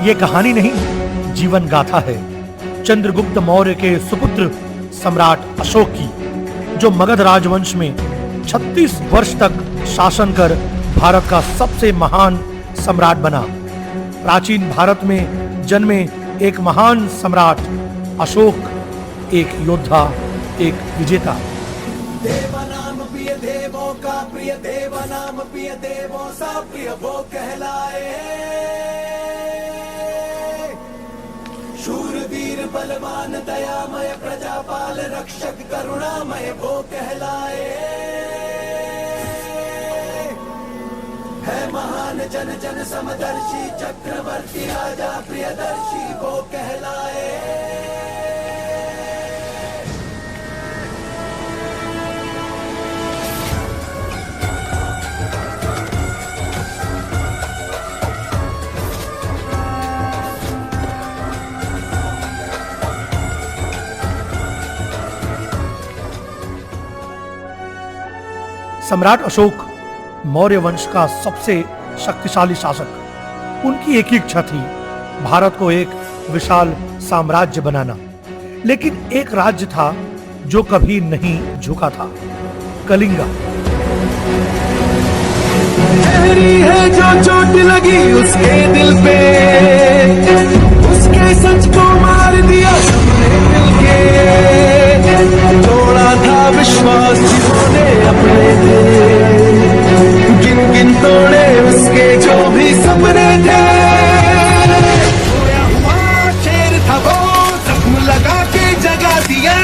ये कहानी नहीं, जीवन गाथा है चंद्रगुप्त मौर्य के सुपुत्र सम्राट अशोक की, जो मगध राजवंश में 36 वर्ष तक शासन कर भारत का सबसे महान सम्राट बना। प्राचीन भारत में जन्मे एक महान सम्राट अशोक, एक योद्धा, एक विजेता। देवनाम प्रिय देवों का प्रिय देवनाम प्रिय देवों सा प्रिय वो कहलाए। शूरवीर बलवान दयामय प्रजापाल रक्षक करुणामय वो कहलाए। है महान जन जन समदर्शी चक्रवर्ती राजा प्रियदर्शी वो कहलाए। सम्राट अशोक मौर्य वंश का सबसे शक्तिशाली शासक। उनकी एक ही इच्छा थी, भारत को एक विशाल साम्राज्य बनाना। लेकिन एक राज्य था जो कभी नहीं झुका था, कलिंगा। है जो चोट लगी उसके दिल पे, उसके सच को मार दिया सबने मिलके। तोड़ा था विश्वास जिन्होंने अपने थे, गिन गिन तोड़े उसके जो भी सपने थे। खोया हुआ शेर था वो, जख्म लगा के जगा दिया।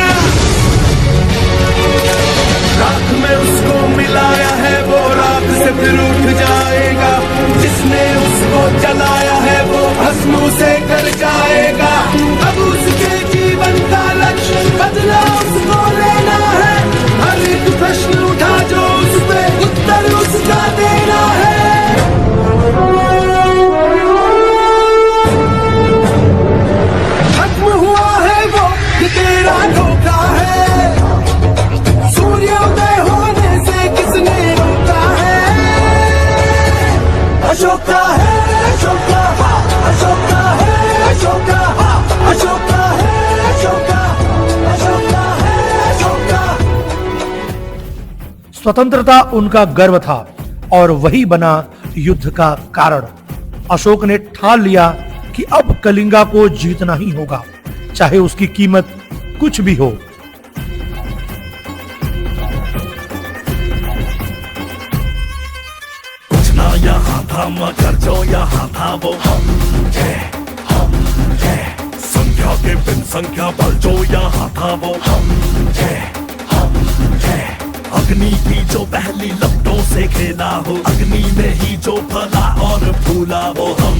राख में उसको मिलाया है वो राख से फिर उठ जाएगा। जिसने उसको जलाया है वो भस्म से कर जाएगा। अब उसके जीवन का लक्ष्य बदला उसको लेना है। हर एक प्रश्न उठा जो उस पे उत्तर उसका देना है। खत्म हुआ है वो कि तेरा धोखा है। सूर्योदय होने से किसने रोका है। अशोका है अशोका, अशोका है अशोका, अशोका है अशोका, अशोका है अशोका। स्वतंत्रता उनका गर्व था और वही बना युद्ध का कारण। अशोक ने ठान लिया कि अब कलिंगा को जीतना ही होगा, चाहे उसकी कीमत कुछ भी हो। कुछ ना यहाँ था मगर जो यहाँ था वो हम थे, हम थे। संख्या के बिन संख्या बल जो यहाँ था वो हम थे, हम थे। अग्नि की जो पहली लपटों से खेला हो, अग्नि में ही जो फला और फूला वो हम।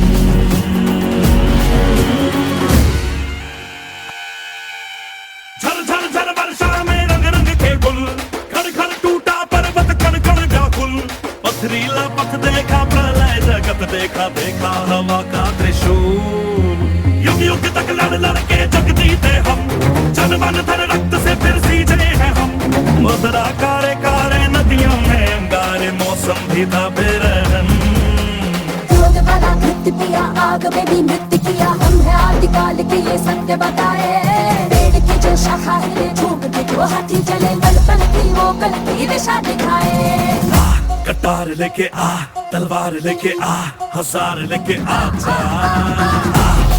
झर झर झर वर्षा में रंग रंग के गुल, खड़ खड़ टूटा पर्वत कण कण व्याकुल। पथरीला पथ देखा प्रलय जगत देखा, देखा हवा का त्रिशूल। युग युग तक लड़ लड़ के जग जीते हम, जन मन धन रक्त से फिर सींचे हैं हम। मदरा कारे कारे नदियों में अंगारे, मौसम भी था बेरहम। क्रोध वाला कृत्य किया, आग में भी नृत्य किया। हम है आदिकाल के ये सत्य बताए। पेड़ की जो शाखा हिले, झूम के जो हाथी चले, कल पल की वो कल की दिशा दिखाए। कटार लेके आ, तलवार लेके आ, हजार लेके आ जा।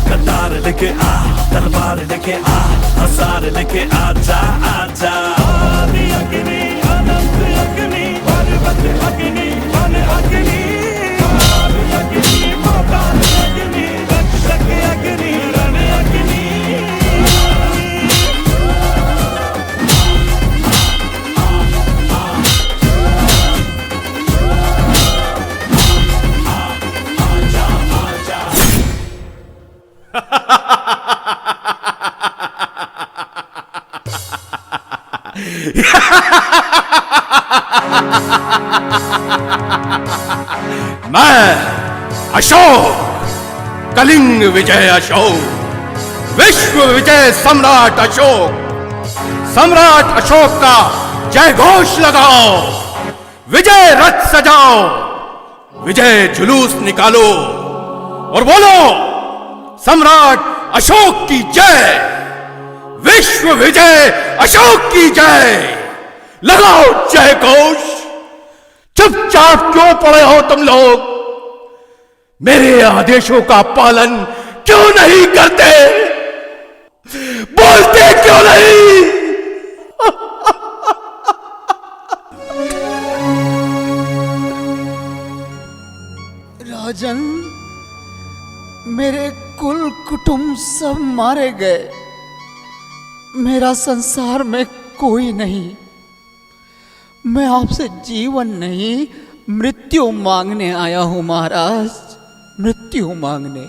कटार लेके आ, तलवार लेके आ, हजार लेके आ जा, आ जा। आदि अग्नि अनंत अग्नि, पर्वत अग्नि वन अग्नि। आदि अग्नि पाताल अग्नि, रक्षक अग्नि रण अग्नि। मैं अशोक, कलिंग विजय अशोक, विश्व विजय सम्राट अशोक। सम्राट अशोक का जय घोष लगाओ, विजय रथ सजाओ, विजय जुलूस निकालो और बोलो सम्राट अशोक की जय, विश्व विजय अशोक की जय। लगाओ जय घोष। चुपचाप क्यों पड़े हो तुम लोग? मेरे आदेशों का पालन क्यों नहीं करते? बोलते क्यों नहीं? राजन, मेरे कुल कुटुंब सब मारे गए। मेरा संसार में कोई नहीं। मैं आपसे जीवन नहीं, मृत्यु मांगने आया हूं महाराज, मृत्यु मांगने।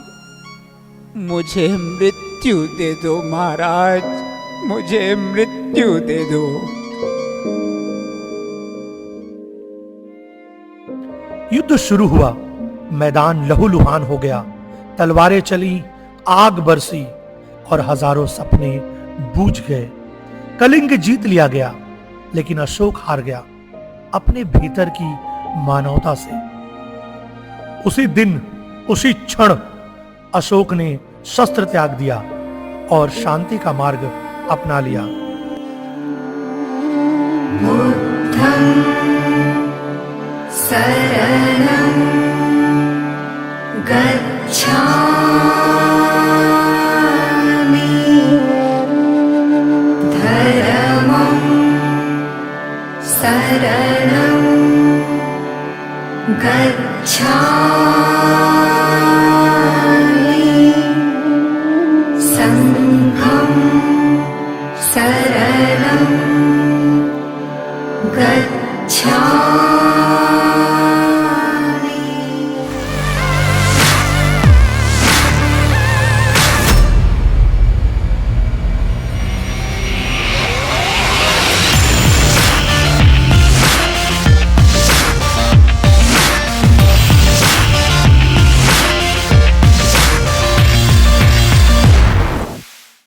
मुझे मृत्यु दे दो महाराज, मुझे मृत्यु दे दो। युद्ध शुरू हुआ। मैदान लहूलुहान हो गया। तलवारें चली, आग बरसी और हजारों सपने बूझ गए। कलिंग जीत लिया गया, लेकिन अशोक हार गया अपने भीतर की मानवता से। उसी दिन, उसी क्षण अशोक ने शस्त्र त्याग दिया और शांति का मार्ग अपना लिया। बुद्धं शरणं गच्छामि, धर्मं शरणं गच्छामि, संघं शरणं गच्छामि।